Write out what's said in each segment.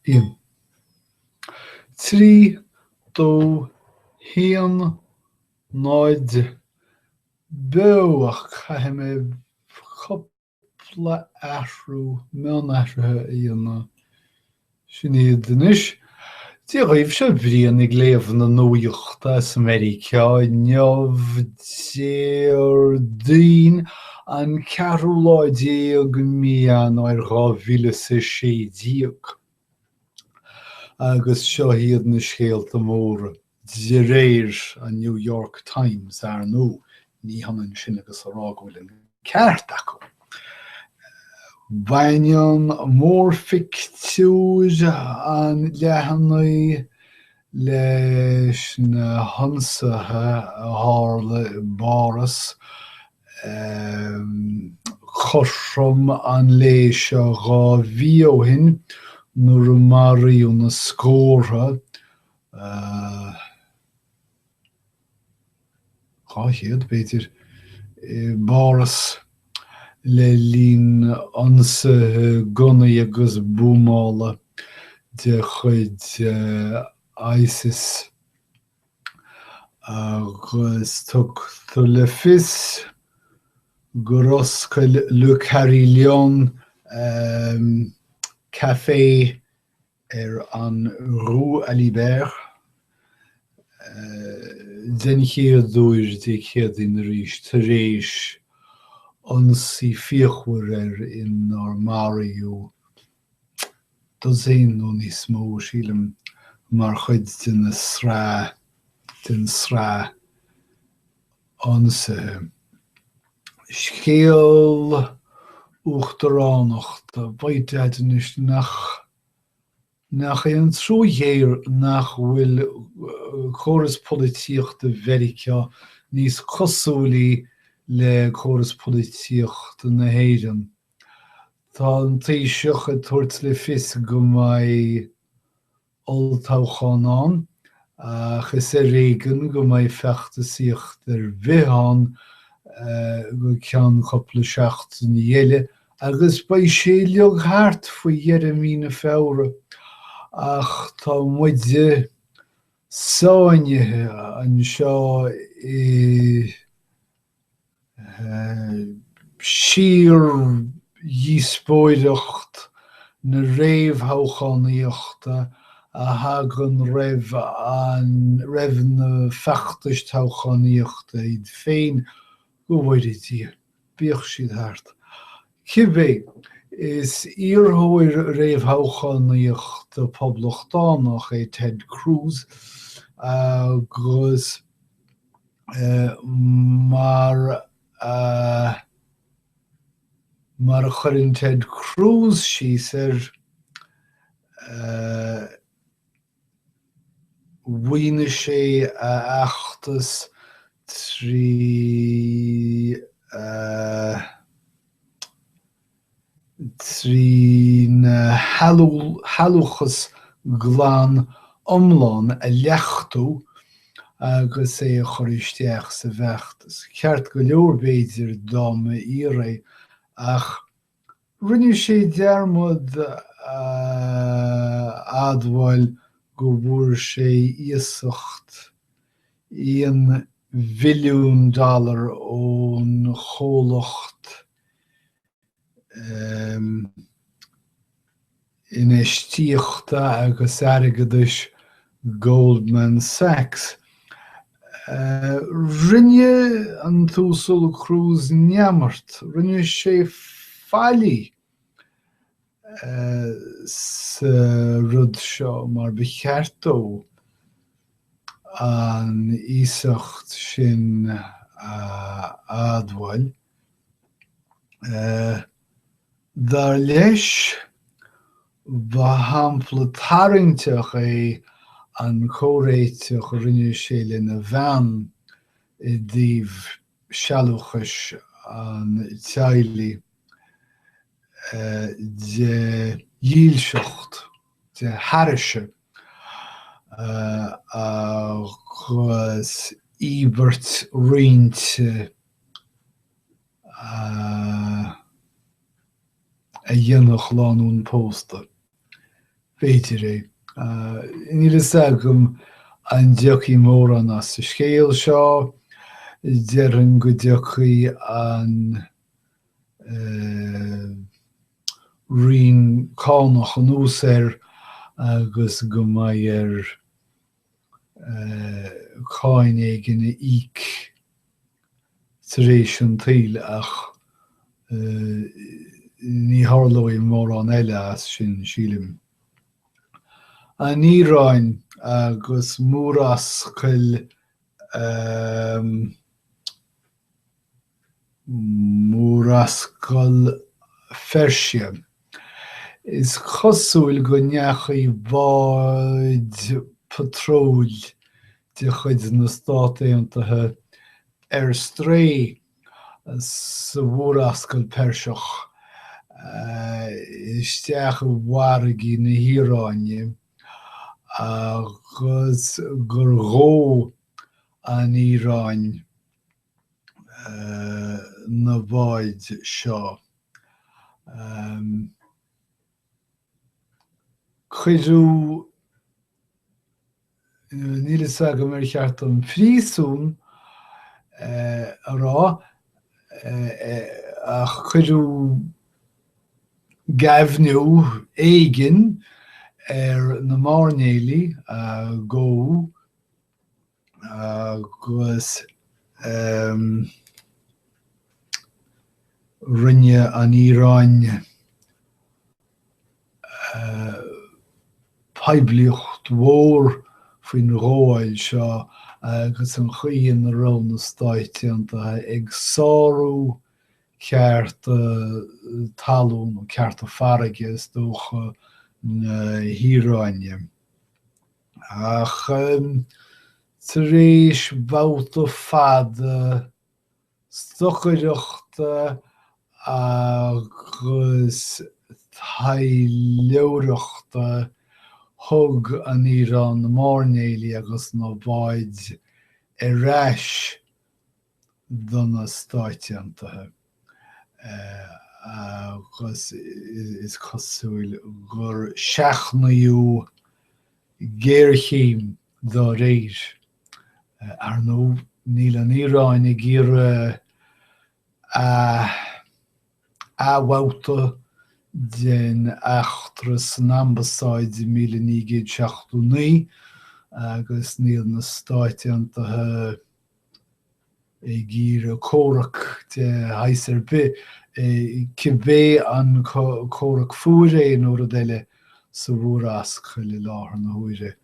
Ian. Trí, dó, hían, náid, beach chaithim mé coppla athrú, meán athruthe íana sin iad inis. Tí raibh se bhríon ag léamh na Nuachta sa Meiriceá, neamh déardín an cearúláidí go míán ar 2016. Agus seo iad na scéalta móra. De réir a New York Times ar nó, ní hanan sin agus a rághfuil an ceart acu. Baineann mór fictiúr an leathannaí leis na honsathe a tharla Barras, chosrom an lé seo 2000 nuair a maraíodh na scótha chéad beidir Barras le lín ionsaithe gunaí agus buamála de chuid ISIS agus tugtar le fios go roscail le Carillon café ar an Rue Alibert. Den chéad dúir de chéad in ríis tar éis ionsaí fíochmhar in Maraíodh dozén nó níos mó sílim mar chuid den srá ionsaithe. Scéal Uachtaránacht baite inis nach é an trúdhéir nach bhfuil chóras polítíochta Meiriceá níos cosúlaí le chóras polítíochta na hÉireann. Tá an taoiseach a tuairt le fios go mbeidh oltácháin agus a réigean go mbeidh feachtasaíocht ar bhíthán go ceann coppla seachtain dhéile agus ba sé leog thart faoi Jeremína Fowra ach tá muide sáinnithe an seo sír dhíospóireacht na réamhthóchánaíochta a thagann raibh na feachtais tóchánaíochta iad féin go bhfuiridtí bíoch siad thart. Cibé is iarthóir réamhthóchánaíochta poblachtánach é Ted Cruz agus mar a chuireann Ted Cruz síos bhaoine sé a achtas trí na healúchas glan iomlán a leachtú agus é a choristeach sa bheachtas. Ceart go leor b'fhéidir dáma íre ach rinne sé dearmad admhail go bhfuair sé íosacht $1 billiún ón chomhlacht inistíochta agus airgeadais Goldman Sachs. Rinne an túsúl Cruz neamart, rinne sé fáilí sa rud seo mar ba cheartó an íosacht sin admhail. Dar leis ba hampla tarraingteach é an córéiteach rinne sé le na bhean I dtíobh sealúchas an teaghlaigh de dhíolseacht, de harrise agus íbert riinte a dhéanach lánún pósta. Beidir é. Meiriceá gom an deochaí mór an as sa scéal seo, dearan go deochaí an rion cánach an ús agus go mbeidh cáin éigeanna íc tar éis an taol ach ní tharlóigh mór an eile as sin sílim. An Íráin agus múrascail Persia is cosúil go ndeachaí báid patróil de chuid na Stáit Aontaithe stré sa mhúrascail Perseach isteach mhargaí na hIoráine agus gur dhó an Íráin na bháid seo. Chuidiú Meiriceá go mbeir cheart an phríosún rá ach chuidiú gaibhniú éigin na márnéalaí go agus rinne an Íráin poiblíocht mhór faoin róáil seo agus an chaon na rogh na Stáit Aontaithe ag sárú ceart talún ó ceart farraige is dócha na hIoráine. Ach tar éis babhta fada stochaireachta agus taidhleoireachta thug an Íorán na márnéalaí agus na bháid rais do na Stáit Aontaithe. Agus is cosúil gur seachnaíú géarchéim dá réir. Ar nó níl an Íoráin ag iarra ábhabhta den eachtaras an ambasáid 1969 agus níl na Stáit Aontaithe ag iarra cóireach de haisir bith cibé an cóireach fuair nó eile sa mhúrascail i láthair na huaire.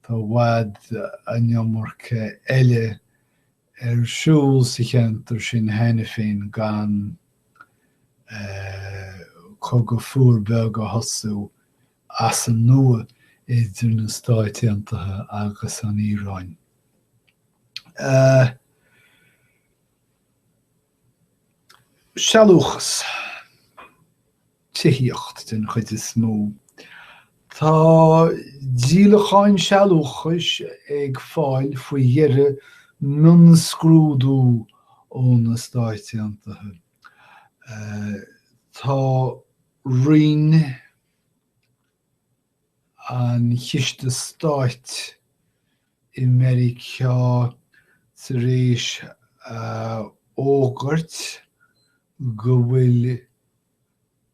Tá bhfad an ngeammarcha eile siúl sa cheantar sin hena féin gan chug go fuair beag go thosaú as an nua idir na Stáit Aontaithe agus an Íoráin. Sealúchas tithíocht den chuid is mó. Tá díolacháin sealúchas ag fáil faoi dhearra mionscrúdú ó na Stáit Aontaithe. Tá rion an chiste Stáit i Meiriceá tar éis ógart go bhfuil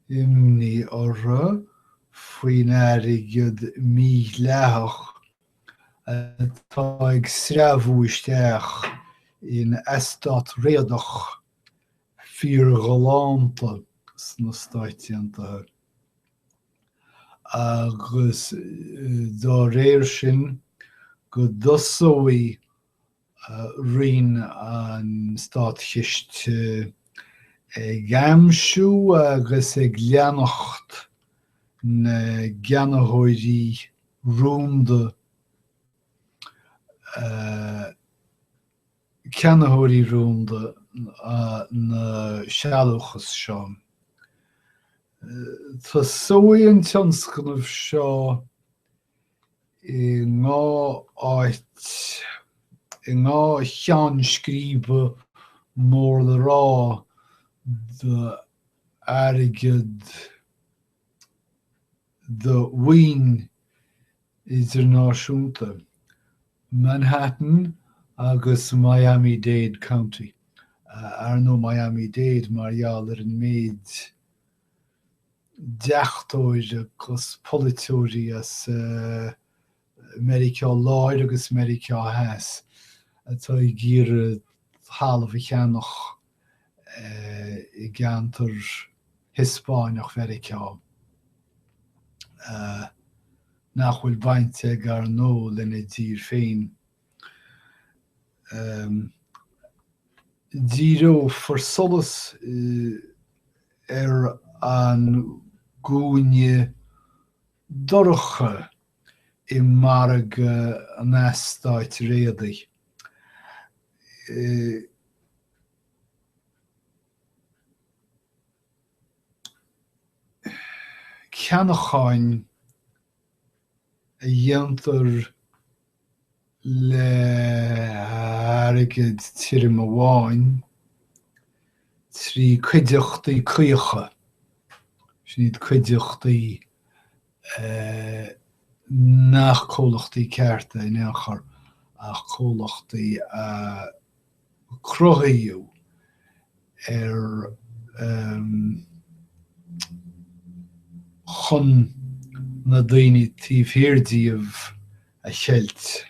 imní orthu faoin airgid mídhleathach atá ag sreabhú isteach in eastát réadach fíorghalánta na Stáit Aontaithe. Agus dá réir sin go dosóidh rion an Stát Chiste ag aimsiú agus ag leanacht na geanaitheoirí rúmda ceanaitheoirí rúmda na sealúchas seo. Tá sóigh an tionscanmh seo i ngá cheannscríbe mór le rá de airgid the Wien Internationalta, Manhattan agus Miami-Dade County. Arno Miami-Dade Marialer and Mead Deachtóide agus politóí as Meiriceá láir agus Meiriceá heas atá I gcíre hálamh I cheannach I gceantar Hispáineach Meiriceá. Nach bhfuil bainte gar nó lena dír féin. Díreó for solas an gúine dorcha I marg an astáit réadaí. Ceannacháin a dhéantar le airgid tírim amháin trí cuideachtaí cíocha. Sníad cuideachtaí nach cólachtaí cearta in éachar ach cólachtaí cruthaíú chun na daoine tíomhhirdíomh a cheilt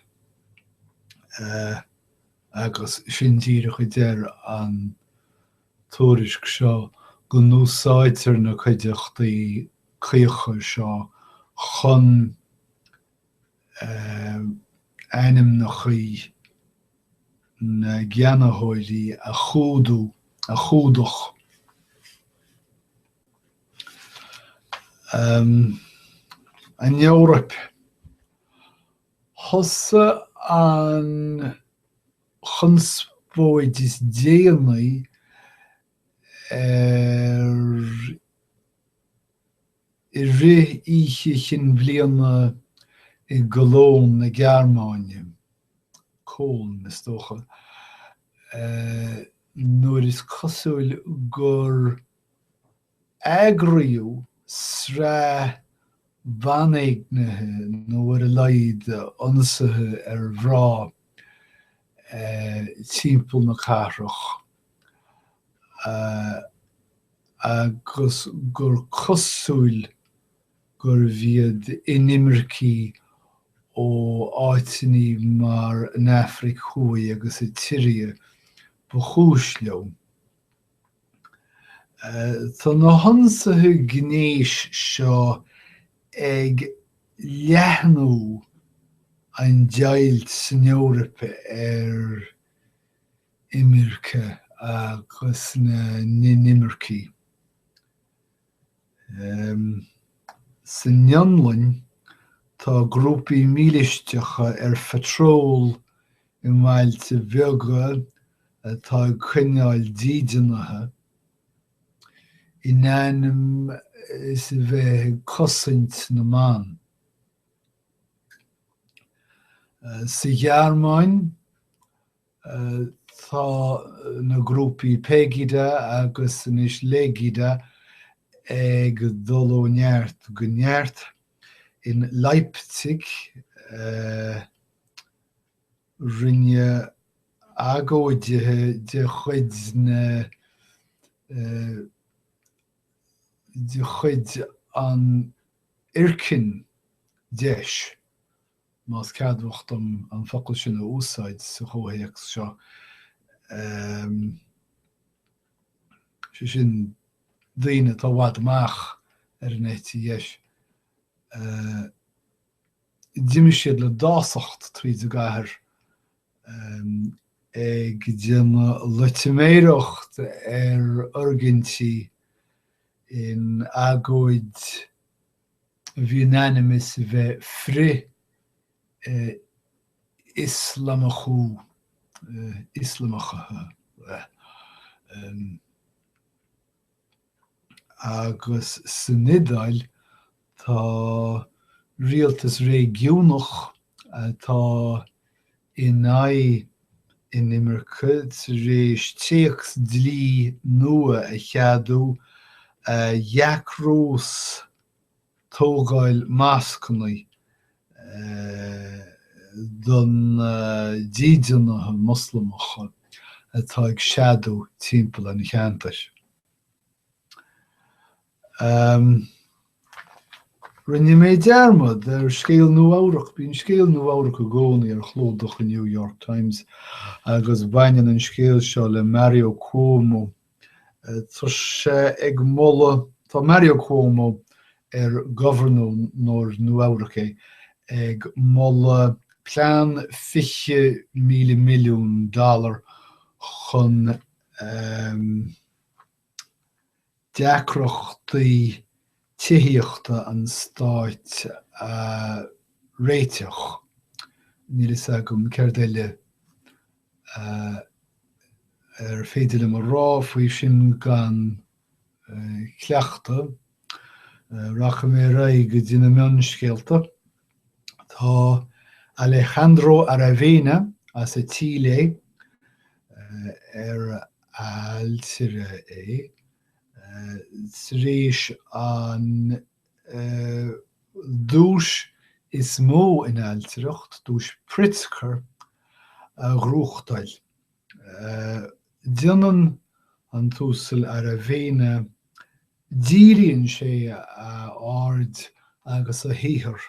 agus sin díreach I deir an tóirisk seo go núsáidtear na cuideachtaí cíocha seo chun ainm na chuí na gceannathóirí a chúdach. An Eorop thosa an chunspóid is déanaí I rith oíche chin bbliana I Golón na Gearmáine, Cóln is dócha. Nuair is cosúil gur eagraíú srá bhanéignithe nó ar a laghad ionsaithe bhrá timpeall na Cathrach. Agus gur cosúil gur bhíad inimircí ó áitiní mar an Afric Thuaidh agus I Tíre ba chúis leo. Tá na hionsaithe gnéis seo ag leathnú an deilt san Eorpa imirce agus na nimircí. San Nionlainn tá grúpaí mílisteacha fetról I mailte bheoga atá cuineáil dídeanathe. I nánam is a bheith cosaint na man. Sa Gearmáin tá na grúpaí péigide agus inis léigide ag dul ó neart go neart. In Leipzig rinne agóidethe de chuid an Ircin deis. Más ceadmhacht an focail sin a úsáid sa chomhthéacs seo. Sin daoine tá bhfad amach ar an éití dheis. D'imir siad le dásacht tríd a gcathair ag déanamh leitiméireacht ar organtí in agóid bhí unanimous bheith frith Islamachú Islamacha agus san Nidáil tá rialtas réigiúnach tá in imirce rééis téacs dlí nua a cheadú Jaacrús tógáil máscanaí don dídeanna Muslimacha atá ag seaadú timpeall an cheantais. Rinne mé dearmad scéal nuamhrach, bíonn scéal nuamhrach a gcónaí ar chlódach in New York Times agus baineann an scéal seo le Mario Cuomo. Tá sé ag molla, tá Mario Cuomo governor nuamhrach ag molla plean $50 milliún chun deacrachtaí tíochta an stáit réiteach. Meiriceá gom céardéile féidir le rá faoi sin gan cleachta racha mé raig go dtí na meán scéalta. Tá Alejandro Aravena as a Chile ailtire tríis an dúis is mó in ailtireacht, dúis Pritzker a ghruachtail. Dianan an túsal Aravena díríonn sé ard agus a híthar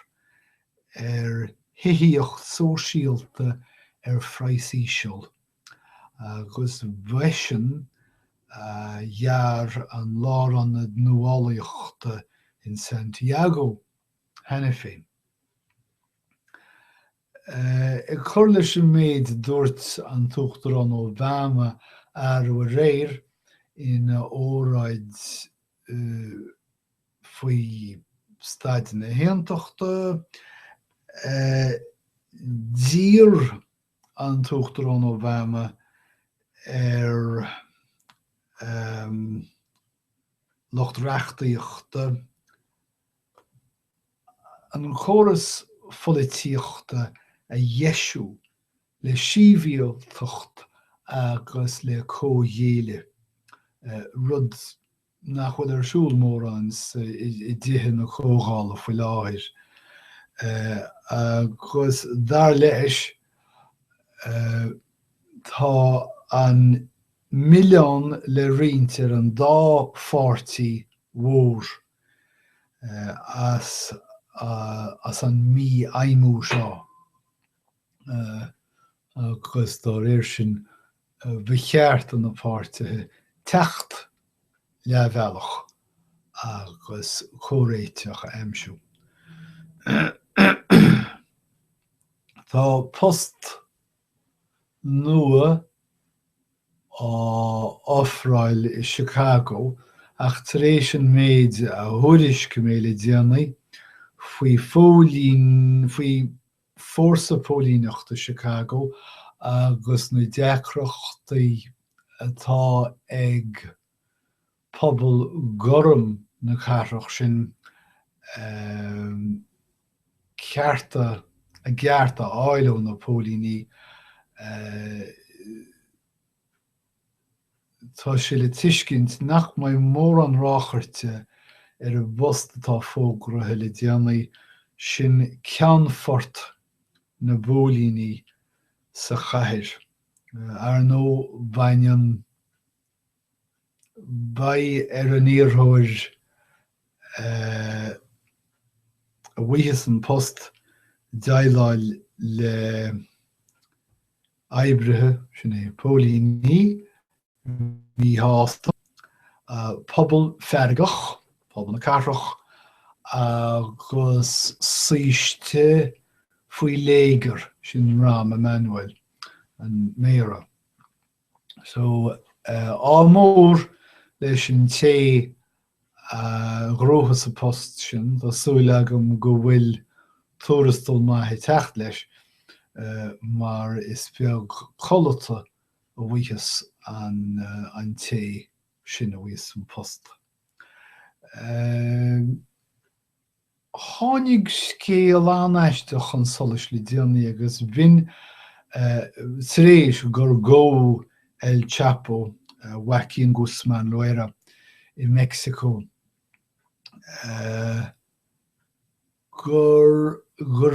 hithaíocht sóisialta phrasaíseol. Agus bheisean jaar an láran nuálaíochta in Santiago hena féin. Ag chuir leis an méid dúirt an tugtar an Obama ar réir ina óráid faoi Stáit na Héantachta, dír an tugtar an Obama lochtreachtaíochta an chóras folítíochta a dhéisiú le síomhaíocht agus le códhéile. Rud nach bhfuil ar siúl mór ans I dtithe na cógála faoi láthir. Agus dar leis tá an milliún le riint ar an dá pháirtí mhór as an mí aimimú seo. Agus dá réir sin bheith an na páirtithe teacht leabhealach agus chóréiteach aimsiú. Tá post nua áfráil I Chicago ach tar éis an méid a thuiris go mé le déanaí faoi fórsa pólíneachta Chicago agus na deacrachtaí atá ag pobl gorum na carach sin cearta a gcearta áileú na pólíní tá sé le tuiscint nach mbeidh mór an rácharte ar a bpost atá fógratha le déanaí sin ceannfort na bólíní sa chathair. Ar nó baineann ar an iarthóir a bhuíochas an post deagháil le oibrithe sin é pólíní ní hásta pobl fergach, pobl na carach agus saoiste faoi léigear sin rám Emmanuel an Meiriceá. So ámór leis an té gróthas a post sin tásúil agam go bhfuil tuarastal maithe teacht leis mar is beag chollata a bhuíochas an té sin a bhuíos an post. Tháinig scéal anaisteach an solas le déanaí agus bhín tréis gur go El Chapo, Joaquín Guzmán Loera I Mexico gur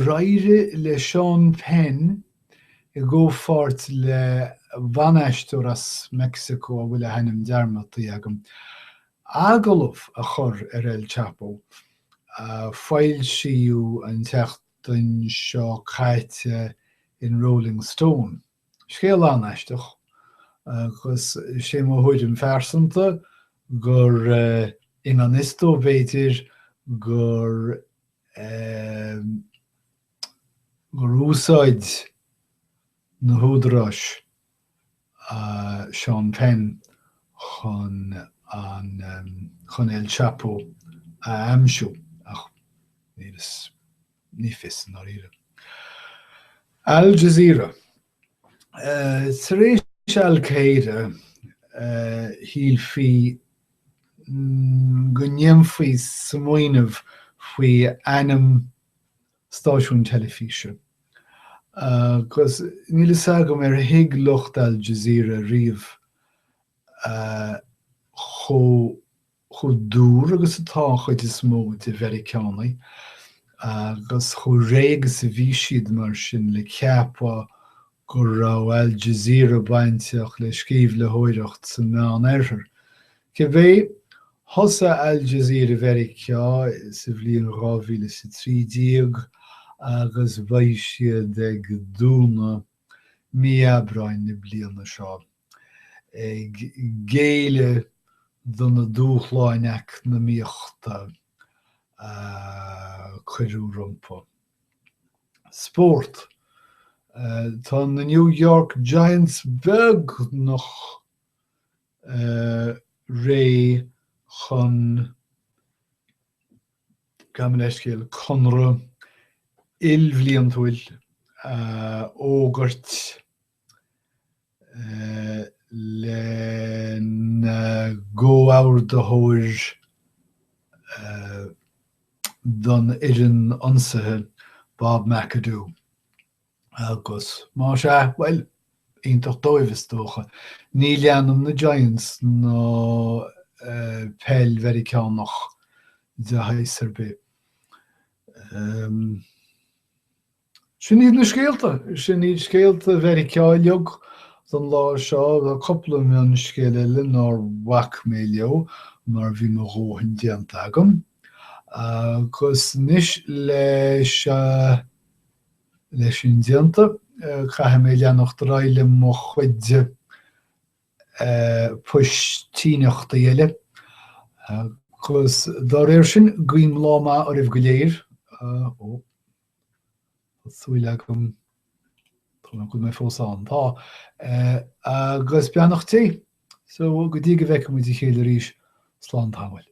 raire le Sean Penn I go fort le vanaisteúir as Mexico bhfuil a henim dearmataí agam. Agaloh a chur El Chapo, foiil siú an teachtain seo caite in Rolling Stone. Scéal anaisteach, chus sé mo chuid an fearsanta gur in an istó bhéidir gur úsáid na húdaráis Sean Penn chun El Chapo a amsú ach ní fisan ar ire. Al Jazeera. Tar éis Al-Qaeda híl fi go ndéim faoi samoinmh faoi ainm stáisiún telefíse. Cos nílas agam ar thuig lucht Al Jazeera riamh cho dúr agus atá chuid is mó de Americánaigh agus cho réig sa bhí siad mar sin le ceapá gur rá Al Jazeera bainteach le scíomh le hóireacht sa meán airthir. Ke bheith thosa Al Jazeera Americá sa bhliain 2013 agus bhaid siad ag dúna míabhráin na bliana seo. Ag géile donna dúchláineach na míochta cuireadh rompa. Sport. Tá na New York Giants beg nach ré chun gaman conra ilbhliain tuail ógurt le na go-áir de thóir don idirn ionsaithe Bob McAdoo. Agus má sé, well, ionintach dóibhis dócha. Ní leanam na Giants nó pell Americánach de haisar be. Sin iad na scéalta. Sin iad scéalta Americáileog don lá seo a coppla meán scéal eile nar whac mé leo mar bhí mo róthain déanta agam. Cos níos leis sin déanta chaithe mé leanach ráile mo chuide puistíneachta eile. Cos dá réir sin guím láma ar go léir súil agam go mé fósáin tá agus beannachtaí so go dtí go bheice mu chéile arís slán táhail.